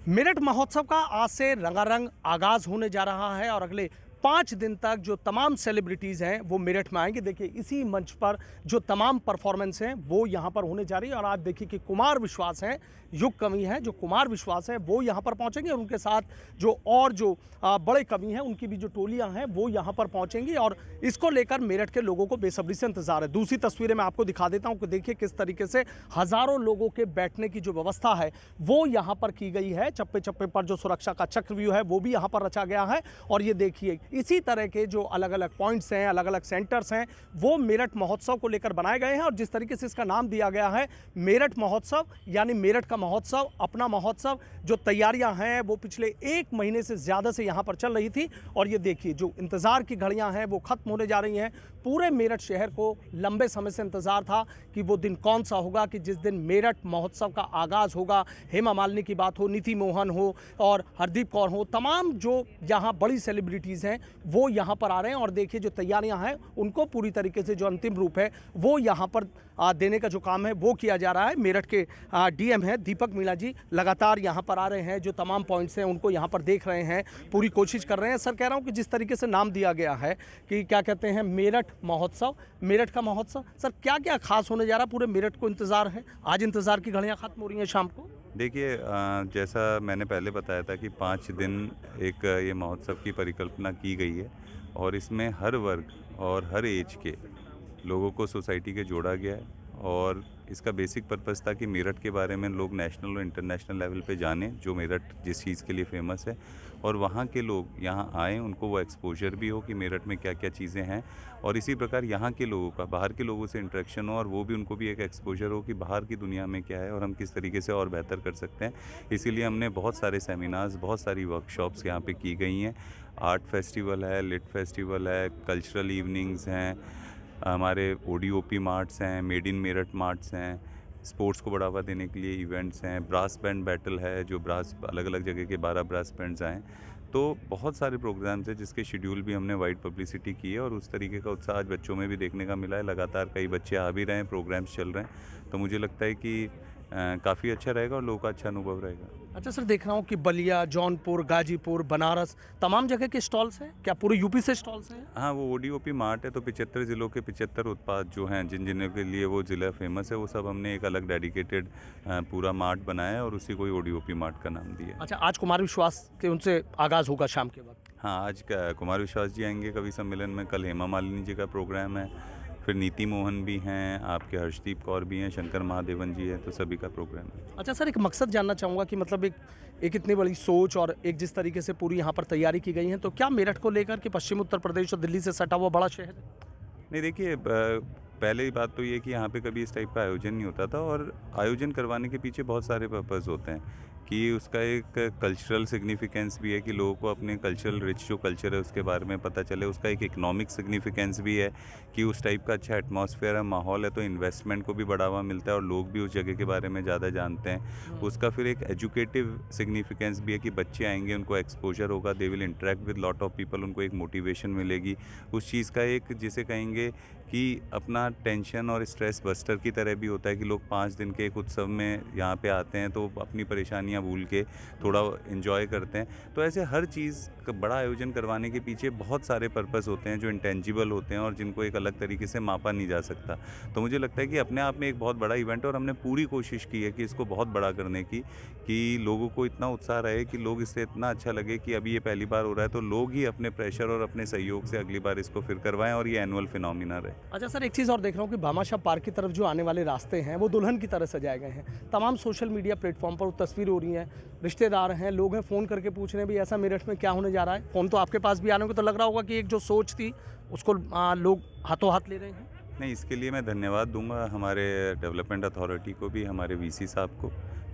मेरठ महोत्सव का आज से रंगारंग आगाज होने जा रहा है और अगले 5 दिन तक जो तमाम सेलिब्रिटीज़ हैं वो मेरठ में आएंगे। देखिए इसी मंच पर जो तमाम परफॉर्मेंस हैं वो यहाँ पर होने जा रही है और आप देखिए कि कुमार विश्वास हैं, युग कवि हैं, जो कुमार विश्वास है वो यहाँ पर पहुँचेंगे और उनके साथ जो बड़े कवि हैं उनकी भी जो टोलियाँ हैं वो यहाँ पर पहुँचेंगी और इसको लेकर मेरठ के लोगों को बेसब्री से इंतजार है। दूसरी तस्वीरें मैं आपको दिखा देता हूँ कि देखिए किस तरीके से हज़ारों लोगों के बैठने की जो व्यवस्था है वो यहाँ पर की गई है। चप्पे चप्पे पर जो सुरक्षा का चक्रव्यूह है वो भी यहाँ पर रचा गया है और ये देखिए इसी तरह के जो अलग अलग पॉइंट्स हैं, अलग अलग सेंटर्स हैं वो मेरठ महोत्सव को लेकर बनाए गए हैं और जिस तरीके से इसका नाम दिया गया है मेरठ महोत्सव यानी मेरठ का महोत्सव, अपना महोत्सव, जो तैयारियां हैं वो पिछले 1 महीने से ज़्यादा से यहाँ पर चल रही थी और ये देखिए जो इंतज़ार की घड़ियां हैं वो ख़त्म होने जा रही हैं। पूरे मेरठ शहर को लंबे समय से इंतज़ार था कि वो दिन कौन सा होगा कि जिस दिन मेरठ महोत्सव का आगाज़ होगा। हेमा मालिनी की बात हो, नीति मोहन हो और हरदीप कौर हो, तमाम जो यहाँ बड़ी सेलिब्रिटीज़ हैं वो यहाँ पर आ रहे हैं और देखिए जो तैयारियां हैं उनको पूरी तरीके से जो अंतिम रूप है वो यहाँ पर देने का जो काम है वो किया जा रहा है। मेरठ के डीएम हैं दीपक मीणा जी लगातार यहाँ पर आ रहे हैं, जो तमाम पॉइंट्स हैं उनको यहाँ पर देख रहे हैं, पूरी कोशिश कर रहे हैं। सर कह रहा हूँ कि जिस तरीके से नाम दिया गया है कि क्या कहते हैं मेरठ महोत्सव, मेरठ का महोत्सव, सर क्या क्या खास होने जा रहा है? पूरे मेरठ को इंतज़ार है, आज इंतज़ार की घड़ियाँ ख़त्म हो रही हैं शाम को। देखिए जैसा मैंने पहले बताया था कि 5 दिन एक ये महोत्सव की परिकल्पना की गई है और इसमें हर वर्ग और हर एज के लोगों को सोसाइटी के जोड़ा गया है और इसका बेसिक पर्पस था कि मेरठ के बारे में लोग नेशनल और इंटरनेशनल लेवल पे जानें, जो मेरठ जिस चीज़ के लिए फेमस है, और वहाँ के लोग यहाँ आएँ, उनको वो एक्सपोजर भी हो कि मेरठ में क्या क्या चीज़ें हैं और इसी प्रकार यहाँ के लोगों का बाहर के लोगों से इंटरेक्शन हो और वो भी उनको भी एक एक्सपोजर हो कि बाहर की दुनिया में क्या है और हम किस तरीके से और बेहतर कर सकते हैं। इसीलिए हमने बहुत सारे सेमिनार्स, बहुत सारी वर्कशॉप्स यहाँ पे की गई हैं। आर्ट फेस्टिवल है, लिट फेस्टिवल है, कल्चरल इवनिंग्स हैं, हमारे ओडीओपी मार्ट्स हैं, मेड इन मेरठ मार्ट्स हैं, स्पोर्ट्स को बढ़ावा देने के लिए इवेंट्स हैं, ब्रास बैंड बैटल है, जो ब्रास अलग अलग जगह के 12 ब्रास बैंड्स आए। तो बहुत सारे प्रोग्राम्स हैं जिसके शेड्यूल भी हमने वाइड पब्लिसिटी की है और उस तरीके का उत्साह आज बच्चों में भी देखने का मिला है। लगातार कई बच्चे आ भी रहे हैं, प्रोग्राम्स चल रहे हैं, तो मुझे लगता है कि काफ़ी अच्छा रहेगा और लोगों का अच्छा अनुभव रहेगा। अच्छा सर, देख रहा हूँ कि बलिया, जौनपुर, गाजीपुर, बनारस, तमाम जगह के स्टॉल्स हैं, क्या पूरे यूपी से स्टॉल्स हैं? हाँ, वो ओडीओपी मार्ट है, तो 75 ज़िलों के 75 उत्पाद जो हैं जिन जिन के लिए वो ज़िला फेमस है, वो सब हमने एक अलग डेडिकेटेड पूरा मार्ट बनाया है और उसी को ही ओडीओपी मार्ट का नाम दिया है। अच्छा, आज कुमार विश्वास के उनसे आगाज़ होगा शाम के वक्त। हाँ, आज कुमार विश्वास जी आएंगे कवि सम्मेलन में, कल हेमा मालिनी जी का प्रोग्राम है, फिर नीति मोहन भी हैं, आपके हर्षदीप कौर भी हैं, शंकर महादेवन जी हैं, तो सभी का प्रोग्राम है। अच्छा सर, एक मकसद जानना चाहूँगा कि मतलब एक इतनी बड़ी सोच और एक जिस तरीके से पूरी यहाँ पर तैयारी की गई है, तो क्या मेरठ को लेकर कि पश्चिम उत्तर प्रदेश और दिल्ली से सटा हुआ बड़ा शहर है? नहीं, देखिए पहले बात तो ये कि यहाँ पे कभी इस टाइप का आयोजन नहीं होता था और आयोजन करवाने के पीछे बहुत सारे पर्पज़ होते हैं कि उसका एक कल्चरल सिग्निफिकेंस भी है कि लोगों को अपने कल्चरल रिच जो कल्चर है उसके बारे में पता चले। उसका एक इकोनॉमिक सिग्निफिकेंस भी है कि उस टाइप का अच्छा एटमॉस्फेयर है, माहौल है, तो इन्वेस्टमेंट को भी बढ़ावा मिलता है और लोग भी उस जगह के बारे में ज़्यादा जानते हैं। उसका फिर एक एजुकेटिव सिग्निफिकेंस भी है कि बच्चे आएंगे, उनको एक्सपोजर होगा, they will interact with lot of people, उनको एक मोटिवेशन मिलेगी उस चीज़ का, एक जिसे कहेंगे कि अपना टेंशन और स्ट्रेस बस्टर की तरह भी होता है कि लोग 5 दिन के एक उत्सव में यहाँ पे आते हैं तो अपनी परेशानियाँ भूल के थोड़ा एंजॉय करते हैं। तो ऐसे हर चीज़ का बड़ा आयोजन करवाने के पीछे बहुत सारे पर्पस होते हैं जो इंटेंजिबल होते हैं और जिनको एक अलग तरीके से मापा नहीं जा सकता। तो मुझे लगता है कि अपने आप में एक बहुत बड़ा इवेंट है और हमने पूरी कोशिश की है कि इसको बहुत बड़ा करने की, कि लोगों को इतना उत्साह रहे कि लोग इससे इतना अच्छा लगे कि अभी ये पहली बार हो रहा है तो लोग ही अपने प्रेशर और अपने सहयोग से अगली बार इसको फिर करवाएं और ये एनुअल फिनोमिना रहे। अच्छा सर, एक चीज़ और देख रहा हूँ कि भामाशाह पार्क की तरफ जो आने वाले रास्ते हैं वो दुल्हन की तरह सजाए गए हैं। तमाम सोशल मीडिया प्लेटफॉर्म पर तस्वीर हो रही हैं, रिश्तेदार हैं, लोग हैं, फ़ोन करके पूछ रहे हैं भी ऐसा मेरठ में क्या होने जा रहा है। फ़ोन तो आपके पास भी आने को तो लग रहा होगा कि एक जो सोच थी उसको लोग हाथों हाथ ले रहे हैं। नहीं, इसके लिए मैं धन्यवाद दूंगा हमारे डेवलपमेंट अथॉरिटी को भी, हमारे वीसी साहब को,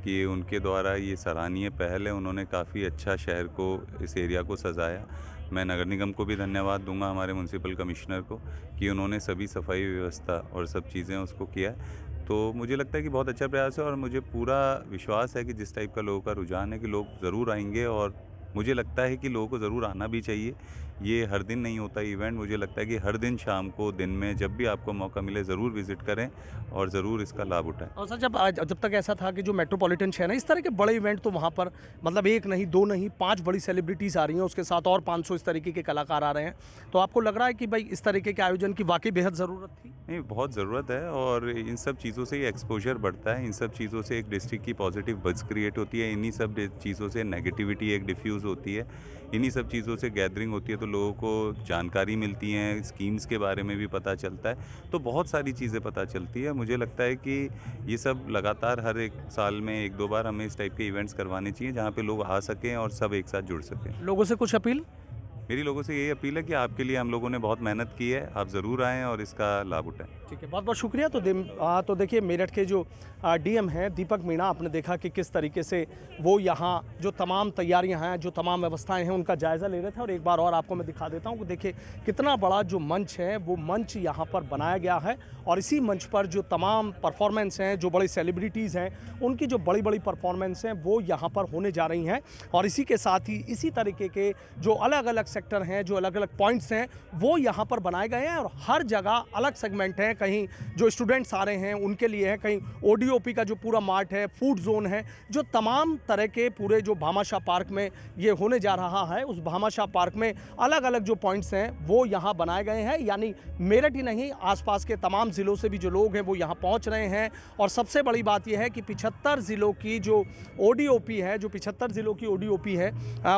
कि उनके द्वारा ये सराहनीय पहल है। उन्होंने काफ़ी अच्छा शहर को, इस एरिया को सजाया। मैं नगर निगम को भी धन्यवाद दूंगा, हमारे म्यूनसिपल कमिश्नर को, कि उन्होंने सभी सफाई व्यवस्था और सब चीज़ें उसको किया है। तो मुझे लगता है कि बहुत अच्छा प्रयास है और मुझे पूरा विश्वास है कि जिस टाइप का लोगों का रुझान है कि लोग ज़रूर आएंगे और मुझे लगता है कि लोगों को ज़रूर आना भी चाहिए। ये हर दिन नहीं होता इवेंट, मुझे लगता है कि हर दिन शाम को, दिन में, जब भी आपको मौका मिले ज़रूर विज़िट करें और ज़रूर इसका लाभ उठाएं। और सर जब तक ऐसा था कि जो मेट्रोपॉलिटन शहर है इस तरह के बड़े इवेंट तो वहाँ पर मतलब एक नहीं दो नहीं 5 बड़ी सेलिब्रिटीज़ आ रही हैं, उसके साथ और 500 इस तरीके के कलाकार आ रहे हैं, तो आपको लग रहा है कि भाई इस तरीके के आयोजन की वाकई बेहद ज़रूरत थी? नहीं, बहुत ज़रूरत है और इन सब चीज़ों से ही एक्सपोज़र बढ़ता है, इन सब चीज़ों से एक डिस्ट्रिक्ट की पॉजिटिव बज़ क्रिएट होती है, इन्हीं सब चीज़ों से नेगेटिविटी एक डिफ्यूज़ होती है, इन्हीं सब चीज़ों से गैदरिंग होती है तो लोगों को जानकारी मिलती हैं, स्कीम्स के बारे में भी पता चलता है, तो बहुत सारी चीज़ें पता चलती है। मुझे लगता है कि ये सब लगातार हर एक साल में 1-2 बार हमें इस टाइप के इवेंट्स करवाने चाहिए जहाँ पे लोग आ सकें और सब एक साथ जुड़ सकें। लोगों से कुछ अपील? मेरी लोगों से यही अपील है कि आपके लिए हम लोगों ने बहुत मेहनत की है, आप ज़रूर आएँ और इसका लाभ उठाएँ। ठीक है, बहुत बहुत शुक्रिया। तो देखिए मेरठ के जो डीएम हैं दीपक मीणा, आपने देखा कि किस तरीके से वो यहाँ जो तमाम तैयारियां हैं, जो तमाम व्यवस्थाएं हैं उनका जायज़ा ले रहे थे। और एक बार और आपको मैं दिखा देता हूँ कि देखिए कितना बड़ा जो मंच है वो मंच यहाँ पर बनाया गया है और इसी मंच पर जो तमाम परफॉर्मेंस हैं, जो बड़ी सेलिब्रिटीज़ हैं, उनकी जो बड़ी बड़ी परफॉर्मेंस हैं वो यहाँ पर होने जा रही हैं। और इसी के साथ ही इसी तरीके के जो अलग अलग सेक्टर हैं, जो अलग अलग पॉइंट्स हैं वो यहाँ पर बनाए गए हैं और हर जगह अलग सेगमेंट हैं। कहीं जो स्टूडेंट्स आ रहे हैं उनके लिए है, कहीं ओडीओपी का जो पूरा मार्ट है, फूड जोन है, जो तमाम तरह के पूरे जो भामाशाह पार्क में ये होने जा रहा है, उस भामाशाह पार्क में अलग अलग जो पॉइंट्स हैं वो यहाँ बनाए गए हैं। यानी मेरठ ही नहीं, आसपास के तमाम ज़िलों से भी जो लोग हैं वो यहाँ पहुँच रहे हैं। और सबसे बड़ी बात यह है कि 75 ज़िलों की जो ओडीओपी है, जो 75 ज़िलों की ओडीओपी है,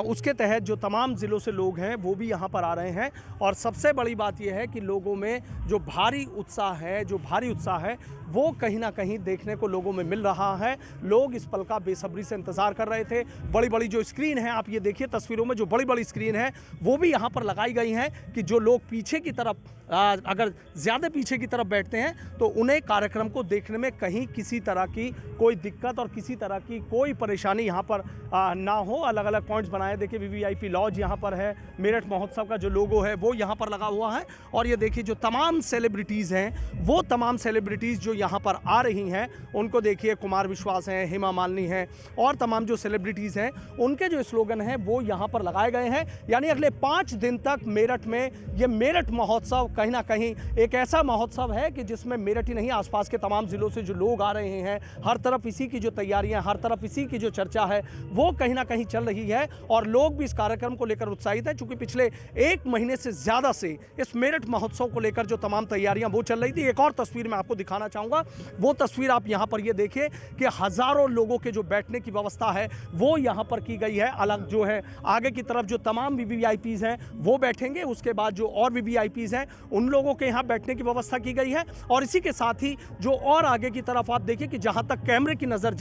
उसके तहत जो तमाम ज़िलों से लोग हैं वो भी यहाँ पर आ रहे हैं। और सबसे बड़ी बात यह है कि लोगों में जो भारी उत्साह है वो कहीं ना कहीं देखने को लोगों में मिल रहा है। लोग इस पल का बेसब्री से इंतज़ार कर रहे थे। बड़ी बड़ी जो स्क्रीन है, आप ये देखिए तस्वीरों में, जो बड़ी बड़ी स्क्रीन है वो भी यहाँ पर लगाई गई हैं कि जो लोग पीछे की तरफ अगर ज़्यादा पीछे की तरफ बैठते हैं तो उन्हें कार्यक्रम को देखने में कहीं किसी तरह की कोई दिक्कत और किसी तरह की कोई परेशानी यहाँ पर ना हो। अलग अलग पॉइंट्स बनाए, देखिए वीवीआईपी लॉज यहाँ पर है, मेरठ महोत्सव का जो लोगो है वो यहाँ पर लगा हुआ है। और ये देखिए जो तमाम सेलिब्रिटीज़ हैं, वो तमाम सेलिब्रिटीज़ जो यहाँ पर आ रही हैं उनको देखिए, कुमार विश्वास हैं, हेमा मालिनी हैं और तमाम जो सेलिब्रिटीज़ हैं उनके जो स्लोगन हैं वो यहाँ पर लगाए गए हैं। यानी अगले 5 दिन तक मेरठ में ये मेरठ महोत्सव कहीं ना कहीं एक ऐसा महोत्सव है कि जिसमें मेरठ ही नहीं, आसपास के तमाम ज़िलों से जो लोग आ रहे हैं, हर तरफ इसी की जो तैयारियां, हर तरफ इसी की जो चर्चा है वो कहीं ना कहीं चल रही है। और लोग भी इस कार्यक्रम को लेकर उत्साहित हैं, चूंकि पिछले 1 महीने से ज़्यादा से इस मेरठ महोत्सव को लेकर जो तमाम तैयारियां वो चल रही थी। एक और तस्वीर मैं आपको दिखाना चाहूँगा, वो तस्वीर आप यहाँ पर ये देखिए कि हज़ारों लोगों के जो बैठने की व्यवस्था है वो यहाँ पर की गई है। अलग जो है आगे की तरफ जो तमाम वीवीआईपीज़ हैं वो बैठेंगे, उसके बाद जो और वीवीआईपीज़ हैं उन लोगों के यहाँ बैठने की व्यवस्था की गई है। और इसी के साथ ही जो और आगे की तरफ आप देखिए कि जहाँ तक कैमरे की नज़र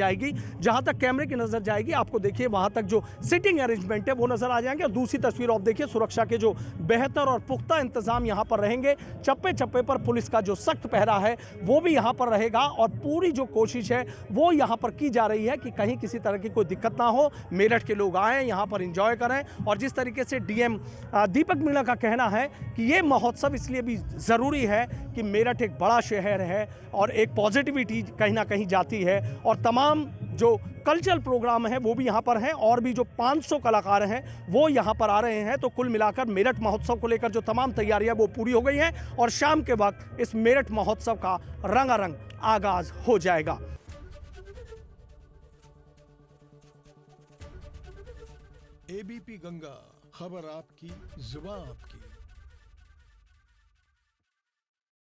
जाएगी, आपको देखिए वहाँ तक जो सिटिंग अरेंजमेंट है वो नज़र आ जाएंगे। और दूसरी तस्वीर आप देखिए, सुरक्षा के जो बेहतर और पुख्ता इंतजाम यहाँ पर रहेंगे, चप्पे चप्पे पर पुलिस का जो सख्त पहरा है वो भी यहाँ पर रहेगा। और पूरी जो कोशिश है वो यहाँ पर की जा रही है कि कहीं किसी तरह की कोई दिक्कत ना हो, मेरठ के लोग आएँ, यहाँ पर इंजॉय करें। और जिस तरीके से डीएम दीपक मीणा का कहना है कि ये महोत्सव इसलिए भी ज़रूरी है कि मेरठ एक बड़ा शहर है और एक पॉजिटिविटी कहीं ना कहीं जाती है। और तमाम जो कल्चरल प्रोग्राम हैं वो भी यहाँ पर हैं और भी जो 500 कलाकार हैं वो यहाँ पर आ रहे हैं। तो कुल मिलाकर मेरठ महोत्सव को लेकर जो तमाम तैयारियां वो पूरी हो गई हैं और शाम के वक्त इस मेरठ महोत्सव का रंगारंग आगाज हो जाएगा। एबीपी गंगा, खबर आपकी, जुबान आपकी।